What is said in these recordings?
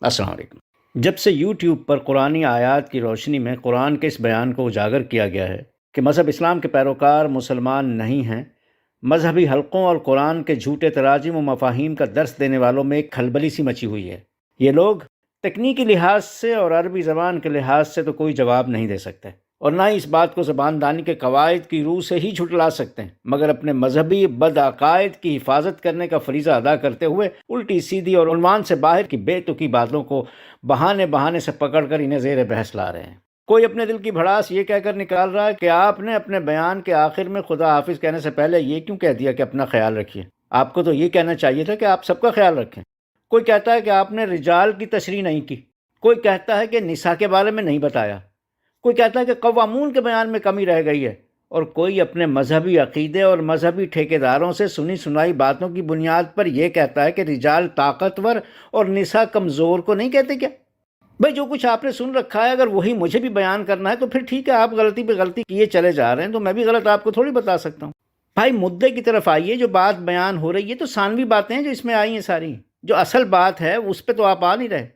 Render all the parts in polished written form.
السلام علیکم۔ جب سے یوٹیوب پر قرآنی آیات کی روشنی میں قرآن کے اس بیان کو اجاگر کیا گیا ہے کہ مذہب اسلام کے پیروکار مسلمان نہیں ہیں، مذہبی حلقوں اور قرآن کے جھوٹے تراجم و مفاہیم کا درس دینے والوں میں ایک کھلبلی سی مچی ہوئی ہے۔ یہ لوگ تکنیکی لحاظ سے اور عربی زبان کے لحاظ سے تو کوئی جواب نہیں دے سکتے، اور نہ ہی اس بات کو زبان دانی کے قواعد کی روح سے ہی جھٹلا سکتے ہیں، مگر اپنے مذہبی بدعقائد کی حفاظت کرنے کا فریضہ ادا کرتے ہوئے الٹی سیدھی اور عنوان سے باہر کی بے تکی باتوں کو بہانے سے پکڑ کر انہیں زیر بحث لا رہے ہیں۔ کوئی اپنے دل کی بھڑاس یہ کہہ کر نکال رہا ہے کہ آپ نے اپنے بیان کے آخر میں خدا حافظ کہنے سے پہلے یہ کیوں کہہ دیا کہ اپنا خیال رکھیے؟ آپ کو تو یہ کہنا چاہیے تھا کہ آپ سب کا خیال رکھیں۔ کوئی کہتا ہے کہ آپ نے رجال کی تشریح نہیں کی، کوئی کہتا ہے کہ نساء کے بارے میں نہیں بتایا، کوئی کہتا ہے کہ قوامون کے بیان میں کمی رہ گئی ہے، اور کوئی اپنے مذہبی عقیدے اور مذہبی ٹھیکیداروں سے سنی سنائی باتوں کی بنیاد پر یہ کہتا ہے کہ رجال طاقتور اور نساء کمزور کو نہیں کہتے کیا؟ بھئی جو کچھ آپ نے سن رکھا ہے اگر وہی مجھے بھی بیان کرنا ہے تو پھر ٹھیک ہے، آپ غلطی پہ غلطی کیے چلے جا رہے ہیں تو میں بھی غلط آپ کو تھوڑی بتا سکتا ہوں۔ بھائی مدعے کی طرف آئیے، جو بات بیان ہو رہی ہے تو ثانوی باتیں ہیں جو اس میں آئی ہیں ساری، جو اصل بات ہے اس پہ تو آپ آ نہیں رہے۔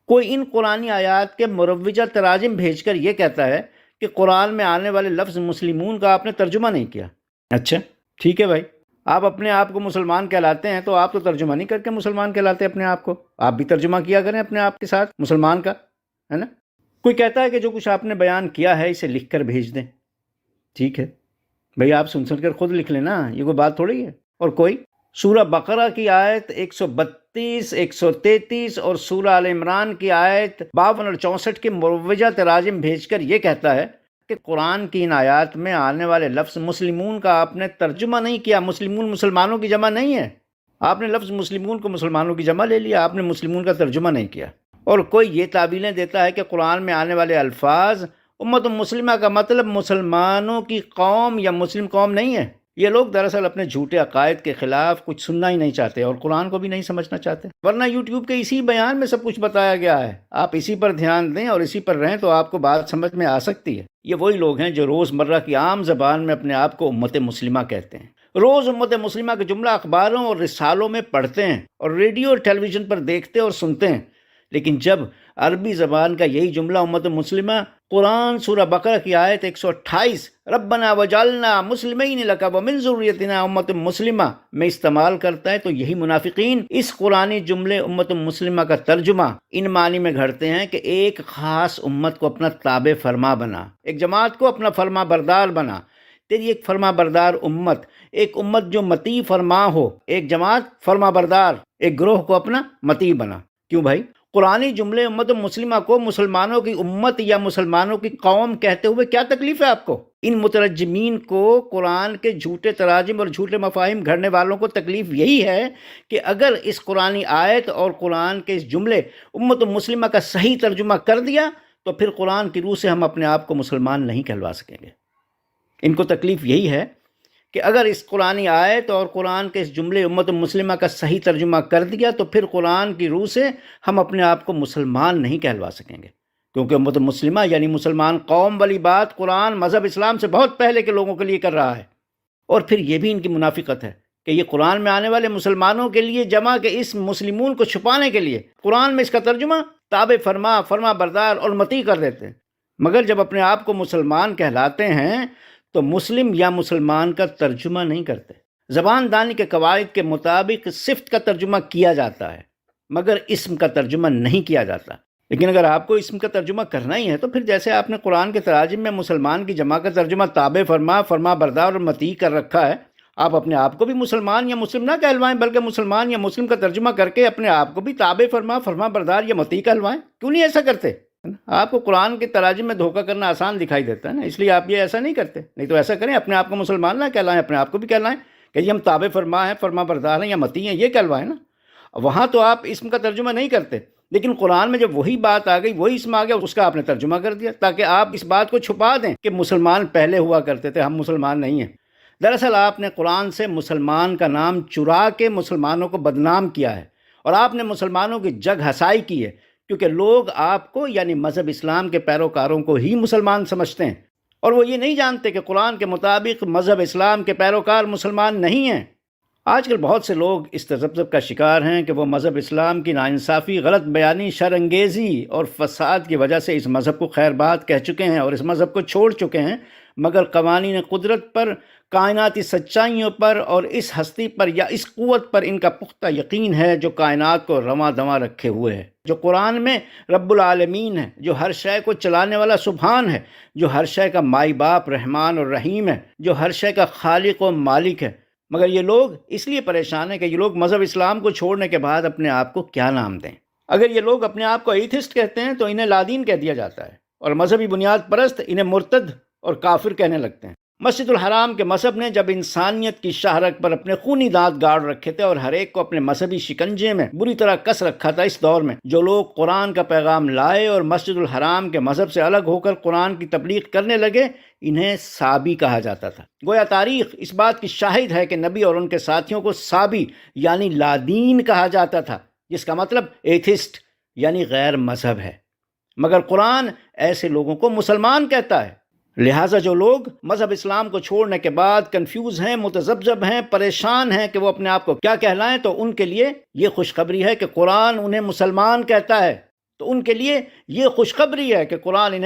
کوئی ان قرآنی آیات کے مروجہ تراجم بھیج کر یہ کہتا ہے کہ قرآن میں آنے والے لفظ مسلمون کا آپ نے ترجمہ نہیں کیا۔ اچھا ٹھیک ہے بھائی، آپ اپنے آپ کو مسلمان کہلاتے ہیں تو آپ تو ترجمہ نہیں کر کے مسلمان کہلاتے اپنے آپ کو، آپ بھی ترجمہ کیا کریں اپنے آپ کے ساتھ مسلمان کا، ہے نا؟ کوئی کہتا ہے کہ جو کچھ آپ نے بیان کیا ہے اسے لکھ کر بھیج دیں۔ ٹھیک ہے بھئی، آپ سن کر خود لکھ لیں نا، یہ کوئی بات تھوڑی ہے۔ اور کوئی سورہ بقرہ کی آیت 132، 133 اور سورہ آل عمران کی آیت 52 اور 64 کے مروجہ تراجم بھیج کر یہ کہتا ہے کہ قرآن کی ان آیات میں آنے والے لفظ مسلمون کا آپ نے ترجمہ نہیں کیا۔ مسلمون مسلمانوں کی جمع نہیں ہے، آپ نے لفظ مسلمون کو مسلمانوں کی جمع لے لیا، آپ نے مسلمون کا ترجمہ نہیں کیا۔ اور کوئی یہ تعبیریں دیتا ہے کہ قرآن میں آنے والے الفاظ امت مسلمہ کا مطلب مسلمانوں کی قوم یا مسلم قوم نہیں ہے۔ یہ لوگ دراصل اپنے جھوٹے عقائد کے خلاف کچھ سننا ہی نہیں چاہتے اور قرآن کو بھی نہیں سمجھنا چاہتے، ورنہ یوٹیوب کے اسی بیان میں سب کچھ بتایا گیا ہے۔ آپ اسی پر دھیان دیں اور اسی پر رہیں تو آپ کو بات سمجھ میں آ سکتی ہے۔ یہ وہی لوگ ہیں جو روزمرہ کی عام زبان میں اپنے آپ کو امت مسلمہ کہتے ہیں، روز امت مسلمہ کے جملہ اخباروں اور رسالوں میں پڑھتے ہیں اور ریڈیو اور ٹیلی ویژن پر دیکھتے اور سنتے ہیں، لیکن جب عربی زبان کا یہی جملہ امت مسلمہ قرآن سورہ بقرہ کی آیت 128 ربنا وجعلنا مسلمین لک ومن ذریتنا امت مسلمہ میں استعمال کرتا ہے تو یہی منافقین اس قرآنی جملے امت مسلمہ کا ترجمہ ان معنی میں گھڑتے ہیں کہ ایک خاص امت کو اپنا تابع فرما بنا، ایک جماعت کو اپنا فرما بردار بنا۔ تیری ایک فرما بردار امت، ایک امت جو مطیع فرما ہو، ایک جماعت فرما بردار، ایک گروہ کو اپنا مطیع بنا۔ کیوں بھائی؟ قرآنی جملے امت مسلمہ کو مسلمانوں کی امت یا مسلمانوں کی قوم کہتے ہوئے کیا تکلیف ہے آپ کو؟ ان مترجمین کو، قرآن کے جھوٹے تراجم اور جھوٹے مفاہیم گھڑنے والوں کو تکلیف یہی ہے کہ اگر اس قرآنی آیت اور قرآن کے اس جملے امت مسلمہ کا صحیح ترجمہ کر دیا تو پھر قرآن کی روح سے ہم اپنے آپ کو مسلمان نہیں کہلوا سکیں گے۔ ان کو تکلیف یہی ہے کہ اگر اس قرآنی آیت اور قرآن کے اس جملے امت مسلمہ کا صحیح ترجمہ کر دیا تو پھر قرآن کی روح سے ہم اپنے آپ کو مسلمان نہیں کہلوا سکیں گے، کیونکہ امت مسلمہ یعنی مسلمان قوم والی بات قرآن مذہب اسلام سے بہت پہلے کے لوگوں کے لیے کر رہا ہے۔ اور پھر یہ بھی ان کی منافقت ہے کہ یہ قرآن میں آنے والے مسلمانوں کے لیے جمع کے اس مسلمون کو چھپانے کے لیے قرآن میں اس کا ترجمہ تابع فرما، فرما بردار اور مطیع کر دیتے ہیں، مگر جب اپنے آپ کو مسلمان کہلاتے ہیں تو مسلم یا مسلمان کا ترجمہ نہیں کرتے۔ زبان دانی کے قواعد کے مطابق صفت کا ترجمہ کیا جاتا ہے مگر اسم کا ترجمہ نہیں کیا جاتا۔ لیکن اگر آپ کو اسم کا ترجمہ کرنا ہی ہے تو پھر جیسے آپ نے قرآن کے تراجم میں مسلمان کی جمع کا ترجمہ تابع فرما، فرما بردار اور مطیع کر رکھا ہے، آپ اپنے آپ کو بھی مسلمان یا مسلم نہ کہلوائیں بلکہ مسلمان یا مسلم کا ترجمہ کر کے اپنے آپ کو بھی تابع فرما، فرما بردار یا مطیع کہلوائیں۔ کیوں نہیں ایسا کرتے؟ آپ کو قرآن کے تراجم میں دھوکہ کرنا آسان دکھائی دیتا ہے نا، اس لیے آپ یہ ایسا نہیں کرتے۔ نہیں تو ایسا کریں، اپنے آپ کو مسلمان نہ کہلائیں، اپنے آپ کو بھی کہلائیں کہ یہ ہم تابع فرما ہیں، فرما بردار ہیں یا مطیع ہیں، یہ کہلوائیں نا۔ وہاں تو آپ اسم کا ترجمہ نہیں کرتے، لیکن قرآن میں جب وہی بات آ گئی، وہی اسم آ گیا، اس کا آپ نے ترجمہ کر دیا تاکہ آپ اس بات کو چھپا دیں کہ مسلمان پہلے ہوا کرتے تھے، ہم مسلمان نہیں ہیں۔ دراصل آپ نے قرآن سے مسلمان کا نام چرا کے مسلمانوں کو بدنام کیا ہے، اور آپ نے مسلمانوں کی جگ ہسائی کی ہے، کیونکہ لوگ آپ کو یعنی مذہب اسلام کے پیروکاروں کو ہی مسلمان سمجھتے ہیں، اور وہ یہ نہیں جانتے کہ قرآن کے مطابق مذہب اسلام کے پیروکار مسلمان نہیں ہیں۔ آج کل بہت سے لوگ اس تذبذب کا شکار ہیں کہ وہ مذہب اسلام کی ناانصافی، غلط بیانی، شر انگیزی اور فساد کی وجہ سے اس مذہب کو خیر بات کہہ چکے ہیں اور اس مذہب کو چھوڑ چکے ہیں، مگر قوانین قدرت پر، کائناتی سچائیوں پر اور اس ہستی پر یا اس قوت پر ان کا پختہ یقین ہے جو کائنات کو رواں دواں رکھے ہوئے ہے، جو قرآن میں رب العالمین ہے، جو ہر شے کو چلانے والا سبحان ہے، جو ہر شے کا مائی باپ رحمان اور رحیم ہے، جو ہر شے کا خالق و مالک ہے۔ مگر یہ لوگ اس لیے پریشان ہیں کہ یہ لوگ مذہب اسلام کو چھوڑنے کے بعد اپنے آپ کو کیا نام دیں۔ اگر یہ لوگ اپنے آپ کو ایتھسٹ کہتے ہیں تو انہیں لادین کہہ دیا جاتا ہے، اور مذہبی بنیاد پرست انہیں مرتد اور کافر کہنے لگتے ہیں۔ مسجد الحرام کے مذہب نے جب انسانیت کی شاہرگ پر اپنے خونی دانت گاڑ رکھے تھے اور ہر ایک کو اپنے مذہبی شکنجے میں بری طرح کس رکھا تھا، اس دور میں جو لوگ قرآن کا پیغام لائے اور مسجد الحرام کے مذہب سے الگ ہو کر قرآن کی تبلیغ کرنے لگے، انہیں صابی کہا جاتا تھا۔ گویا تاریخ اس بات کی شاہد ہے کہ نبی اور ان کے ساتھیوں کو صابی یعنی لادین کہا جاتا تھا، جس کا مطلب ایتھسٹ یعنی غیر مذہب ہے، مگر قرآن ایسے لوگوں کو مسلمان کہتا ہے۔ لہٰذا جو لوگ مذہب اسلام کو چھوڑنے کے بعد کنفیوز ہیں، متذبذب ہیں، پریشان ہیں کہ وہ اپنے آپ کو کیا کہلائیں، تو ان کے لیے یہ خوشخبری ہے کہ قرآن انہیں مسلمان کہتا ہے۔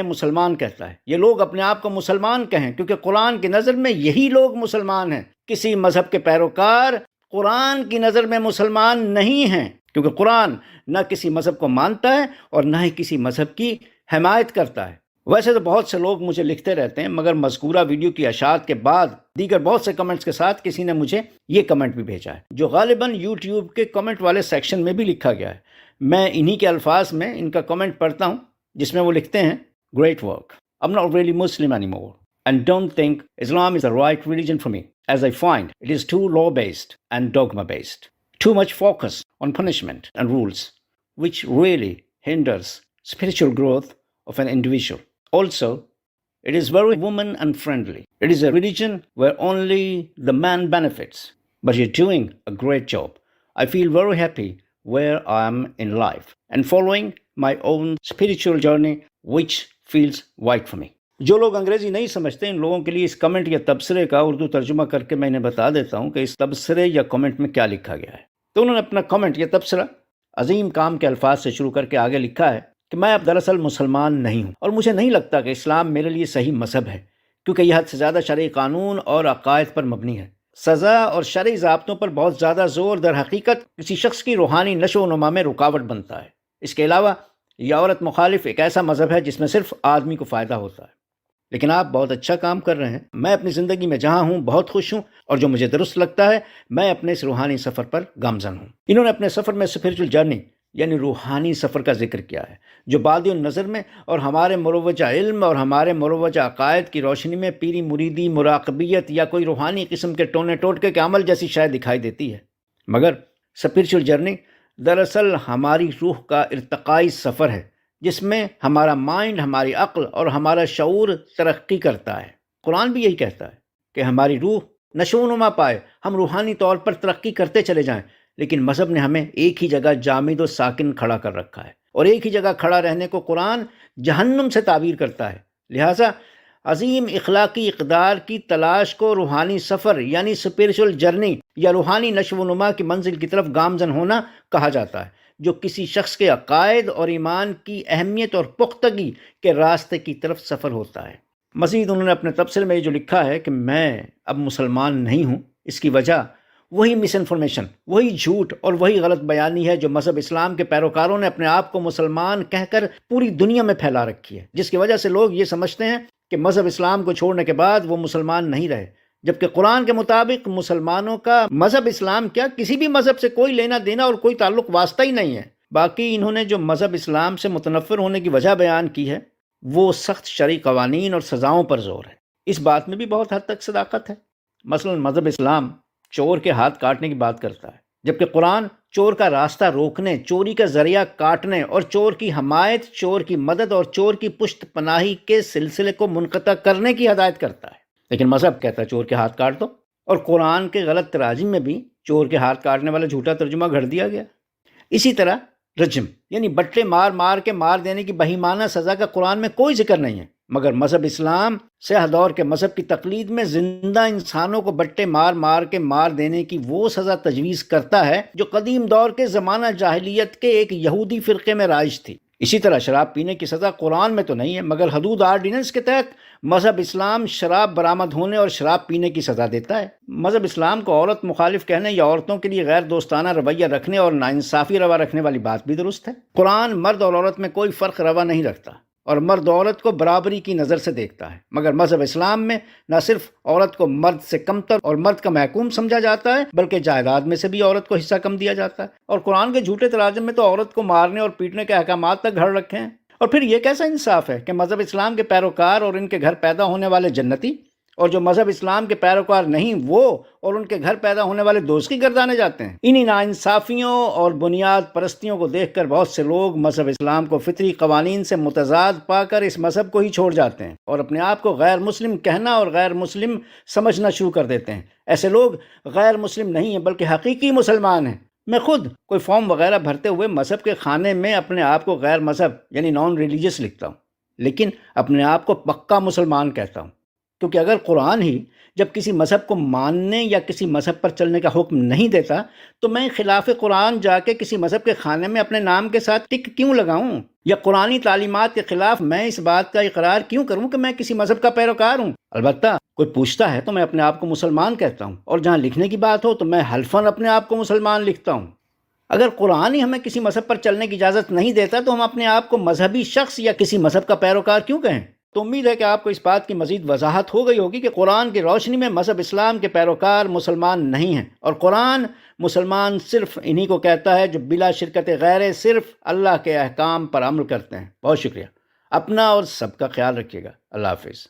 مسلمان کہتا ہے۔ یہ لوگ اپنے آپ کو مسلمان کہیں کیونکہ قرآن کی نظر میں یہی لوگ مسلمان ہیں۔ کسی مذہب کے پیروکار قرآن کی نظر میں مسلمان نہیں ہیں، کیونکہ قرآن نہ کسی مذہب کو مانتا ہے اور نہ ہی کسی مذہب کی حمایت کرتا ہے۔ ویسے تو بہت سے لوگ مجھے لکھتے رہتے ہیں، مگر مذکورہ ویڈیو کی اشاعت کے بعد دیگر بہت سے کمنٹس کے ساتھ کسی نے مجھے یہ کمنٹ بھی بھیجا ہے، جو غالباً یوٹیوب کے کمنٹ والے سیکشن میں بھی لکھا گیا ہے۔ میں انہی کے الفاظ میں ان کا کمنٹ پڑھتا ہوں، جس میں وہ لکھتے ہیں: Great work. I'm not really Muslim anymore and don't think Islam is the right religion for me, as I find it is too law-based and dogma-based. Too much focus on punishment and rules, which really hinders spiritual growth of an individual. Also, it is very woman unfriendly. It is a religion where only the man benefits. But you're doing a great job. I feel very happy where I am in life and following my own spiritual journey, which feels right for me. جو لوگ انگریزی نہیں سمجھتے، ان لوگوں کے لیے اس comment یا تبصرے کا اردو ترجمہ کر کے میں انہیں بتا دیتا ہوں کہ اس تبصرے یا کمنٹ میں کیا لکھا گیا ہے۔ تو انہوں نے اپنا کمنٹ یا تبصرہ عظیم کام کے الفاظ سے شروع کر کے آگے لکھا ہے کہ میں اب دراصل مسلمان نہیں ہوں، اور مجھے نہیں لگتا کہ اسلام میرے لیے صحیح مذہب ہے، کیونکہ یہ حد سے زیادہ شرعی قانون اور عقائد پر مبنی ہے۔ سزا اور شرعی ضابطوں پر بہت زیادہ زور در حقیقت کسی شخص کی روحانی نشو و نما میں رکاوٹ بنتا ہے۔ اس کے علاوہ یہ عورت مخالف ایک ایسا مذہب ہے جس میں صرف آدمی کو فائدہ ہوتا ہے۔ لیکن آپ بہت اچھا کام کر رہے ہیں۔ میں اپنی زندگی میں جہاں ہوں بہت خوش ہوں، اور جو مجھے درست لگتا ہے میں اپنے اس روحانی سفر پر گامزن ہوں۔ انہوں نے اپنے سفر میں اسپریچول جرنی یعنی روحانی سفر کا ذکر کیا ہے، جو بادی النظر میں اور ہمارے مروجہ علم اور ہمارے مروجہ عقائد کی روشنی میں پیری مریدی، مراقبیت یا کوئی روحانی قسم کے ٹونے ٹوٹکے کے عمل جیسی شے دکھائی دیتی ہے۔ مگر اسپریچول جرنی دراصل ہماری روح کا ارتقائی سفر ہے، جس میں ہمارا مائنڈ، ہماری عقل اور ہمارا شعور ترقی کرتا ہے۔ قرآن بھی یہی کہتا ہے کہ ہماری روح نشو و نما پائے، ہم روحانی طور پر ترقی کرتے چلے جائیں، لیکن مذہب نے ہمیں ایک ہی جگہ جامد و ساکن کھڑا کر رکھا ہے، اور ایک ہی جگہ کھڑا رہنے کو قرآن جہنم سے تعبیر کرتا ہے۔ لہٰذا عظیم اخلاقی اقدار کی تلاش کو روحانی سفر یعنی اسپریچول جرنی یا روحانی نشو و نما کی منزل کی طرف گامزن ہونا کہا جاتا ہے، جو کسی شخص کے عقائد اور ایمان کی اہمیت اور پختگی کے راستے کی طرف سفر ہوتا ہے۔ مزید انہوں نے اپنے تبصرے میں جو لکھا ہے کہ میں اب مسلمان نہیں ہوں، اس کی وجہ وہی مس انفارمیشن، وہی جھوٹ اور وہی غلط بیانی ہے جو مذہب اسلام کے پیروکاروں نے اپنے آپ کو مسلمان کہہ کر پوری دنیا میں پھیلا رکھی ہے، جس کی وجہ سے لوگ یہ سمجھتے ہیں کہ مذہب اسلام کو چھوڑنے کے بعد وہ مسلمان نہیں رہے، جبکہ قرآن کے مطابق مسلمانوں کا مذہب اسلام کیا کسی بھی مذہب سے کوئی لینا دینا اور کوئی تعلق واسطہ ہی نہیں ہے۔ باقی انہوں نے جو مذہب اسلام سے متنفر ہونے کی وجہ بیان کی ہے وہ سخت شرعی قوانین اور سزاؤں پر زور ہے۔ اس بات میں بھی بہت حد تک صداقت ہے۔ مثلا مذہب اسلام چور کے ہاتھ کاٹنے کی بات کرتا ہے، جبکہ قرآن چور کا راستہ روکنے، چوری کا ذریعہ کاٹنے اور چور کی حمایت، چور کی مدد اور چور کی پشت پناہی کے سلسلے کو منقطع کرنے کی ہدایت کرتا ہے۔ لیکن مذہب کہتا ہے چور کے ہاتھ کاٹ دو، اور قرآن کے غلط تراجم میں بھی چور کے ہاتھ کاٹنے والا جھوٹا ترجمہ گھڑ دیا گیا۔ اسی طرح رجم یعنی بٹے مار مار کے مار دینے کی بہیمانہ سزا کا قرآن میں کوئی ذکر نہیں ہے، مگر مذہب اسلام سیاہ دور کے مذہب کی تقلید میں زندہ انسانوں کو بٹے مار مار کے مار دینے کی وہ سزا تجویز کرتا ہے جو قدیم دور کے زمانہ جاہلیت کے ایک یہودی فرقے میں رائج تھی۔ اسی طرح شراب پینے کی سزا قرآن میں تو نہیں ہے، مگر حدود آرڈیننس کے تحت مذہب اسلام شراب برآمد ہونے اور شراب پینے کی سزا دیتا ہے۔ مذہب اسلام کو عورت مخالف کہنے یا عورتوں کے لیے غیر دوستانہ رویہ رکھنے اور ناانصافی روا رکھنے والی بات بھی درست ہے۔ قرآن مرد اور عورت میں کوئی فرق روا نہیں رکھتا اور مرد عورت کو برابری کی نظر سے دیکھتا ہے، مگر مذہب اسلام میں نہ صرف عورت کو مرد سے کمتر اور مرد کا محکوم سمجھا جاتا ہے، بلکہ جائیداد میں سے بھی عورت کو حصہ کم دیا جاتا ہے، اور قرآن کے جھوٹے تراجم میں تو عورت کو مارنے اور پیٹنے کے احکامات تک گھڑ رکھے ہیں۔ اور پھر یہ کیسا انصاف ہے کہ مذہب اسلام کے پیروکار اور ان کے گھر پیدا ہونے والے جنتی، اور جو مذہب اسلام کے پیروکار نہیں وہ اور ان کے گھر پیدا ہونے والے دوزخی گردانے جاتے ہیں۔ انہی ناانصافیوں اور بنیاد پرستیوں کو دیکھ کر بہت سے لوگ مذہب اسلام کو فطری قوانین سے متضاد پا کر اس مذہب کو ہی چھوڑ جاتے ہیں اور اپنے آپ کو غیر مسلم کہنا اور غیر مسلم سمجھنا شروع کر دیتے ہیں۔ ایسے لوگ غیر مسلم نہیں ہیں بلکہ حقیقی مسلمان ہیں۔ میں خود کوئی فارم وغیرہ بھرتے ہوئے مذہب کے خانے میں اپنے آپ کو غیر مذہب یعنی نان ریلیجس لکھتا ہوں، لیکن اپنے آپ کو پکا مسلمان کہتا ہوں، کیونکہ اگر قرآن ہی جب کسی مذہب کو ماننے یا کسی مذہب پر چلنے کا حکم نہیں دیتا تو میں خلاف قرآن جا کے کسی مذہب کے خانے میں اپنے نام کے ساتھ ٹک کیوں لگاؤں؟ یا قرآنی تعلیمات کے خلاف میں اس بات کا اقرار کیوں کروں کہ میں کسی مذہب کا پیروکار ہوں؟ البتہ کوئی پوچھتا ہے تو میں اپنے آپ کو مسلمان کہتا ہوں، اور جہاں لکھنے کی بات ہو تو میں حلفاً اپنے آپ کو مسلمان لکھتا ہوں۔ اگر قرآن ہی ہمیں کسی مذہب پر چلنے کی اجازت نہیں دیتا تو ہم اپنے آپ کو مذہبی شخص یا کسی مذہب کا پیروکار کیوں کہیں؟ تو امید ہے کہ آپ کو اس بات کی مزید وضاحت ہو گئی ہوگی کہ قرآن کی روشنی میں مذہب اسلام کے پیروکار مسلمان نہیں ہیں، اور قرآن مسلمان صرف انہی کو کہتا ہے جو بلا شرکت غیر صرف اللہ کے احکام پر عمل کرتے ہیں۔ بہت شکریہ۔ اپنا اور سب کا خیال رکھیے گا۔ اللہ حافظ۔